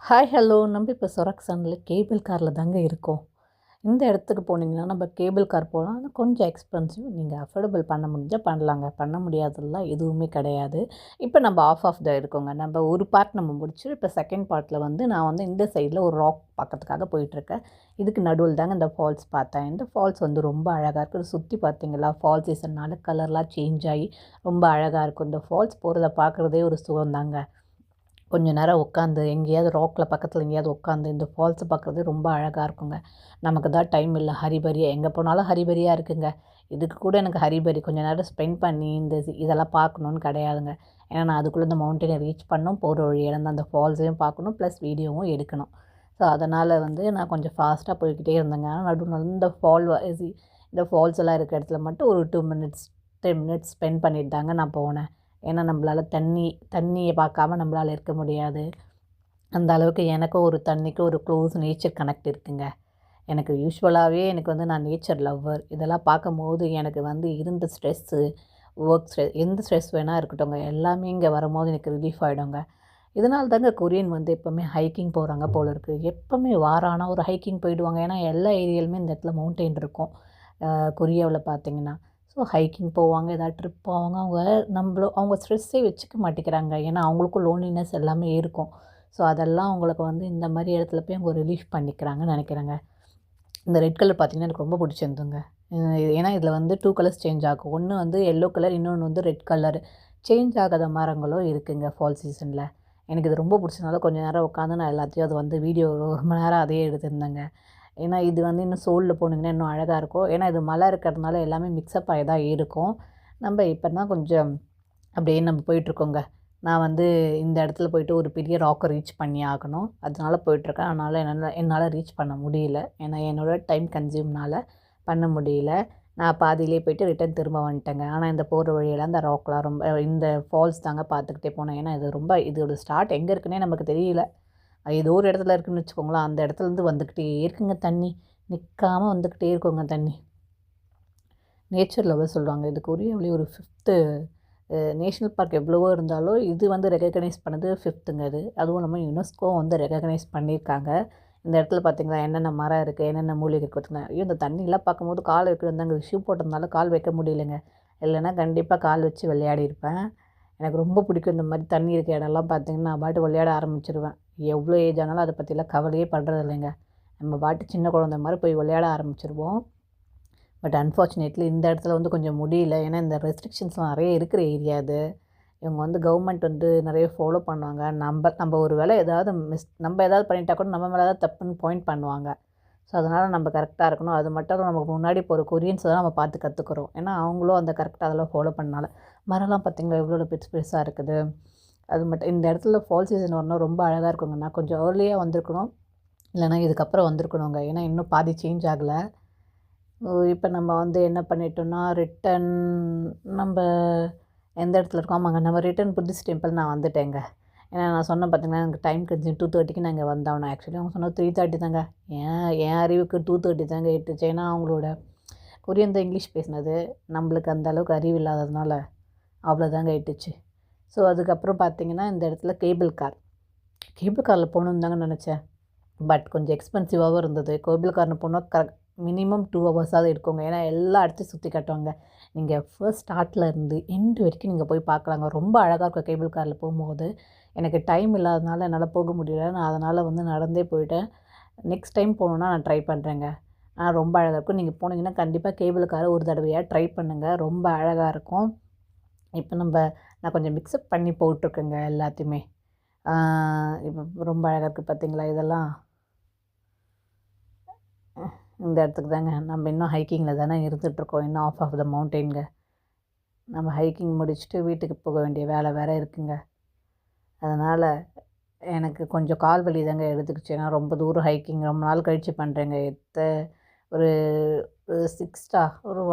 Hi hello நம்ம இப்போ சொரக்சனில் cable காரில் தாங்க இருக்கோம். இந்த இடத்துக்கு போனீங்கன்னா நம்ம கேபிள் கார் போகலாம். ஆனால் கொஞ்சம் எக்ஸ்பென்சிவ். நீங்கள் அஃபோர்டபுள் பண்ண முடிஞ்சால் பண்ணலாங்க. பண்ண முடியாததெல்லாம் எதுவுமே கிடையாது. இப்போ நம்ம ஆஃப் த இருக்கோங்க. நம்ம ஒரு பார்ட் நம்ம முடிச்சு இப்போ செகண்ட் பார்ட்டில் நான் இந்த சைடில் ஒரு ராக் பார்க்கறதுக்காக போயிட்டுருக்கேன். இதுக்கு நடுவில் தாங்க இந்த ஃபால்ஸ் பார்த்தேன். இந்த ஃபால்ஸ் ரொம்ப அழகாக இருக்குது. சுற்றி பார்த்தீங்களா, ஃபால்ஸ் சீசன்னால கலர்லாம் சேஞ்ச் ஆகி ரொம்ப அழகாக இருக்கும். இந்த ஃபால்ஸ் போகிறத பார்க்குறதே ஒரு சுகம் தாங்க. கொஞ்சம் நேரம் உட்காந்து எங்கேயாவது ராக்கில் பக்கத்தில் எங்கேயாவது உட்காந்து இந்த ஃபால்ஸை பார்க்குறது ரொம்ப அழகாக இருக்குங்க. நமக்கு தான் டைம் இல்லை, ஹரிபரியாக எங்கே போனாலும் ஹரிபரியாக இருக்குங்க. இதுக்கு கூட எனக்கு ஹரிபரி கொஞ்சம் நேரம் ஸ்பெண்ட் பண்ணி இதெல்லாம் பார்க்கணுன்னு கிடையாதுங்க. ஏன்னா நான் அதுக்குள்ளே இந்த மவுண்டனை ரீச் பண்ணணும், போகிற வழியில இருந்து அந்த ஃபால்ஸையும் பார்க்கணும், ப்ளஸ் வீடியோவும் எடுக்கணும். ஸோ அதனால் நான் கொஞ்சம் ஃபாஸ்ட்டாக போய்கிட்டே இருந்தேங்க. ஆனால் நடுவில் இந்த ஃபால்ஸ் எல்லாம் இருக்கிற இடத்துல மட்டும் ஒரு 2 மினிட்ஸ் 10 மினிட்ஸ் ஸ்பெண்ட் பண்ணிட்டு தாங்க நான் போனேன். ஏன்னா நம்மளால் தண்ணியை பார்க்காம நம்மளால் இருக்க முடியாது. அந்த அளவுக்கு எனக்கும் ஒரு தண்ணிக்கும் ஒரு க்ளோஸ் நேச்சர் கனெக்ட் இருக்குங்க. எனக்கு யூஸ்வலாகவே நான் நேச்சர் லவ்வர். இதெல்லாம் பார்க்கும்போது எனக்கு இருந்த ஸ்ட்ரெஸ்ஸு, ஒர்க் ஸ்ட்ரெஸ், எந்த ஸ்ட்ரெஸ் வேணால் இருக்கட்டும்ங்க, எல்லாமே இங்கே வரும்போது எனக்கு ரிலீஃப் ஆகிடுங்க. இதனால தாங்க கொரியன் எப்போவுமே ஹைக்கிங் போகிறாங்க போல இருக்குது. எப்போவுமே வாரானா ஒரு ஹைக்கிங் போயிடுவாங்க. ஏன்னா எல்லா ஏரியாலுமே இந்த இடத்துல மவுண்டெயின் இருக்கும் கொரியாவில் பார்த்தீங்கன்னா. ஸோ ஹைக்கிங் போவாங்க, ஏதாவது ட்ரிப் போவாங்க. அவங்க ஸ்ட்ரெஸ்ஸே வச்சுக்க மாட்டேங்கிறாங்க. ஏன்னா அவங்களுக்கும் லோன்லினஸ் எல்லாமே இருக்கும். ஸோ அதெல்லாம் அவங்களுக்கு இந்த மாதிரி இடத்துல போய் அவங்க ரிலீஃப் பண்ணிக்கிறாங்கன்னு நினைக்கிறேங்க. இந்த ரெட் கலர் பார்த்திங்கன்னா எனக்கு ரொம்ப பிடிச்சிருந்துங்க. ஏன்னா இதில் 2 கலர்ஸ் சேஞ்ச் ஆகும். ஒன்று எல்லோ கலர், இன்னொன்று ரெட் கலர். சேஞ்ச் ஆகாத மரங்களும் இருக்குங்க ஃபால் சீசனில். எனக்கு இது ரொம்ப பிடிச்சதுனால கொஞ்சம் நேரம் உட்காந்து நான் எல்லாத்தையும் வீடியோ ஒரு மணி நேரம் அதையே எடுத்திருந்தேங்க. ஏன்னா இது இன்னும் சோலில் போனீங்கன்னா இன்னும் அழகாக இருக்கும். ஏன்னா இது மலை இருக்கிறதுனால எல்லாமே மிக்சப் ஆகி தான் இருக்கும். நம்ம இப்போ தான் கொஞ்சம் அப்படியே நம்ம போயிட்டுருக்கோங்க. நான் இந்த இடத்துல போய்ட்டு ஒரு பெரிய ராக்கை ரீச் பண்ணி ஆகணும். அதனால போயிட்டுருக்கேன். அதனால் என்னால் ரீச் பண்ண முடியல. ஏன்னா என்னோடய டைம் கன்சியூம்னால் பண்ண முடியல. நான் பாதியிலே போய்ட்டு ரிட்டன் திரும்ப வந்துட்டேங்க. ஆனால் இந்த போகிற வழியில் அந்த ராக்லாம் ரொம்ப இந்த ஃபால்ஸ் தாங்க பார்த்துக்கிட்டே போனேன். ஏன்னா இதோட ஸ்டார்ட் எங்கே இருக்குன்னே நமக்கு தெரியல. ஏதோ ஒரு இடத்துல இருக்குதுன்னு வச்சுக்கோங்களேன். அந்த இடத்துலேருந்து வந்துக்கிட்டே இருக்குங்க தண்ணி. நிற்காமல் வந்துக்கிட்டே இருக்குங்க தண்ணி. நேச்சர் லவர் சொல்லுவாங்க. இது கொரியாவிலே ஒரு 5th நேஷ்னல் பார்க் எவ்வளவோ இருந்தாலும் இது ரெகக்னைஸ் பண்ணது 5th அது. அதுவும் இல்லாமல் யுனெஸ்கோ ரெகக்னைஸ் பண்ணியிருக்காங்க. இந்த இடத்துல பார்த்தீங்களா என்னென்ன மரம் இருக்குது, என்னென்ன மூலிகை இருக்குது. ஐயோ இந்த தண்ணியெலாம் பார்க்கும்போது கால் வைக்கிறதாங்க, ஷூ போட்டதுனால கால் வைக்க முடியலைங்க. இல்லைன்னா கண்டிப்பாக கால் வச்சு விளையாடி இருப்பேன். எனக்கு ரொம்ப பிடிக்கும் இந்த மாதிரி தண்ணி இருக்க இடம்லாம் பார்த்தீங்கன்னா நான் பாட்டு விளையாட ஆரம்பிச்சிருவேன். எவ்வளோ ஏஜ் ஆனாலும் அதை பற்றிலாம் கவலையே படுறது இல்லைங்க. நம்ம பாட்டு சின்ன குழந்தை மாதிரி போய் விளையாட ஆரம்பிச்சிருவோம். பட் அன்ஃபார்ச்சுனேட்லி இந்த இடத்துல கொஞ்சம் முடியல. ஏன்னா இந்த ரெஸ்ட்ரிக்ஷன்ஸ்லாம் நிறைய இருக்கிற ஏரியா அது. இவங்க கவர்மெண்ட் நிறைய ஃபாலோ பண்ணுவாங்க. நம்ம ஒரு வேளை நம்ம ஏதாவது பண்ணிட்டா கூட நம்ம மேலே தான் தப்புன்னு பாயிண்ட் பண்ணுவாங்க. ஸோ அதனால் நம்ம கரெக்டாக இருக்கணும். அது மட்டும் நமக்கு முன்னாடி போகிற கொரியன்ஸை தான் நம்ம பார்த்து கற்றுக்குறோம். ஏன்னா அவங்களும் கரெக்டாக அதெல்லாம் ஃபாலோ பண்ணனால. மரம்லாம் பார்த்திங்களா எவ்வளோ பெருசாக இருக்குது. அது மட்டும் இந்த இடத்துல ஃபால் சீசன் வரணும் ரொம்ப அழகாக இருக்குங்க. நான் கொஞ்சம் ஏர்லியாக வந்திருக்கணும், இல்லைனா இதுக்கப்புறம் வந்திருக்கணுங்க. ஏன்னா இன்னும் பாதி சேஞ்ச் ஆகலை. இப்போ நம்ம என்ன பண்ணிட்டோம்னா ரிட்டன் நம்ம எந்த இடத்துல இருக்கோம், ஆமாங்க நம்ம ரிட்டன் புத்திஸ்ட் டெம்பிள் நான் வந்துட்டேங்க. ஏன்னா நான் சொன்னேன் பார்த்தீங்கன்னா எனக்கு டைம் கன்சியூம் 2:30க்கு நாங்கள் வந்தோம். ஆக்சுவலி அவங்க சொன்னது 3:30 தாங்க. என் அறிவுக்கு 2:30 தாங்க எட்டுச்சு. ஏன்னா அவங்களோட கொரியன் தான் இங்கிலீஷ் பேசினது. நம்மளுக்கு அந்த அளவுக்கு அறிவு இல்லாததுனால அவ்வளோதாங்க எட்டுச்சு. ஸோ அதுக்கப்புறம் பார்த்திங்கன்னா இந்த இடத்துல கேபிள் காரில் போகணுன்னு தாங்க நினச்சேன். பட் கொஞ்சம் எக்ஸ்பென்சிவாகவும் இருந்தது. கேபிள் காரில் போனால் மினிமம் 2 ஹவர்ஸாவது இருக்குங்க. ஏன்னா எல்லா இடத்தையும் சுற்றி காட்டுவாங்க. நீங்கள் ஃபர்ஸ்ட் ஸ்டார்ட்டில் இருந்து எண்டு வரைக்கும் நீங்கள் போய் பார்க்கலாங்க. ரொம்ப அழகாக இருக்கும் கேபிள் காரில் போகும்போது. எனக்கு டைம் இல்லாதனால என்னால் போக முடியல. நான் அதனால் நடந்தே போயிட்டேன். நெக்ஸ்ட் டைம் போகணுன்னா நான் ட்ரை பண்ணுறேங்க. ரொம்ப அழகாக இருக்கும். நீங்கள் போனீங்கன்னா கண்டிப்பாக கேபிள் காரை ஒரு தடவையாக ட்ரை பண்ணுங்கள். ரொம்ப அழகாக இருக்கும். இப்போ நான் கொஞ்சம் மிக்ஸ்அப் பண்ணி போட்டிருக்கேங்க எல்லாத்தையுமே. இப்போ ரொம்ப அழகாக இருக்குது பார்த்தீங்களா இதெல்லாம். இந்த இடத்துக்கு தாங்க நம்ம இன்னும் ஹைக்கிங்கில் தானே இருந்துகிட்ருக்கோம். இன்னும் ஆஃப் த மவுண்டெயின்ங்க. நம்ம ஹைக்கிங் முடிச்சுட்டு வீட்டுக்கு போக வேண்டிய வேலை வேறு இருக்குங்க. அதனால் எனக்கு கொஞ்சம் கால் வலி தாங்க எடுத்துக்கிச்சு. ஏன்னா ரொம்ப தூரம் ஹைக்கிங் ரொம்ப நாள் கழித்து பண்ணுறேங்க. ஒரு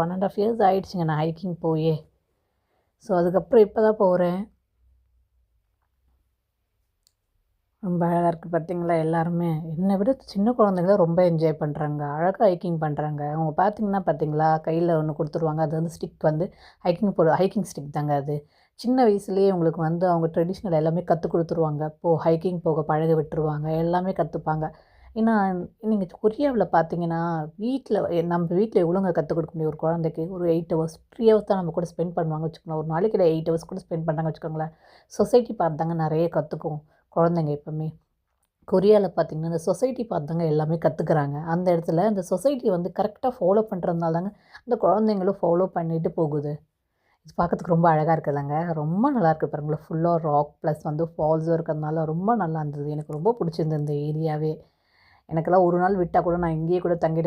1.5 இயர்ஸ் ஆகிடுச்சிங்க நான் ஹைக்கிங் போயே. ஸோ அதுக்கப்புறம் இப்போ தான் போகிறேன். ரொம்ப அழகாக இருக்குது பார்த்தீங்களா. எல்லாருமே என்னை விட சின்ன குழந்தைங்களாம் ரொம்ப என்ஜாய் பண்ணுறாங்க. அழகாக ஹைக்கிங் பண்ணுறாங்க. அவங்க பார்த்தீங்கன்னா கையில் ஒன்று கொடுத்துருவாங்க. அது ஸ்டிக் ஹைக்கிங் ஸ்டிக் தாங்க அது. சின்ன வயசுலேயே உங்களுக்கு வந்து அவங்க ட்ரெடிஷ்னல் எல்லாமே கற்றுக் கொடுத்துருவாங்க. ஹைக்கிங் போக பழக விட்டுருவாங்க. எல்லாமே கற்றுப்பாங்க. ஏன்னா, நீங்க கொரியாவுல பார்த்தீங்கன்னா, வீட்ல நம்ம வீட்ல எவ்வளோங்க கத்துக் கொடுக்க முடியும் ஒரு குழந்தைக்கு? ஒரு 8 ஹவர்ஸ், 3 ஹவர்ஸ் தான் நம்ம கூட ஸ்பெண்ட் பண்ணுவாங்க வச்சுக்கோங்களேன். ஒரு நாளைக்கு 8 ஹவர்ஸ் கூட ஸ்பெண்ட் பண்ணாங்கன்னு வச்சுக்கோங்களேன். சொசைட்டி பார்த்து தாங்க நெறைய கத்துக்கும் குழந்தைங்க எப்பவுமே. கொரியால பார்த்தீங்கன்னா, இந்த சொசைட்டி பார்த்து தாங்க எல்லாமே கத்துக்கிறாங்க. அந்த இடத்துல இந்த சொசைட்டி வந்து கரெக்ட்டா ஃபாலோ பண்ணுறதுனால தாங்க, அந்த குழந்தைங்களும் ஃபாலோ பண்ணிட்டு போகுது. இது பார்க்கறதுக்கு ரொம்ப அழகா இருக்குல்லங்க. ரொம்ப நல்லாயிருக்கு பாருங்களேன். ஃபுல்லா ராக் ப்ளஸ் வந்து ஃபால்ஸும் இருக்கிறதுனால ரொம்ப நல்லா இருந்தது. எனக்கு ரொம்ப பிடிச்சிருந்தது இந்த ஏரியாவே. எனக்கெல்லாம் ஒரு நாள் விட்டா கூட நான் இங்கேயே கூட தங்கிட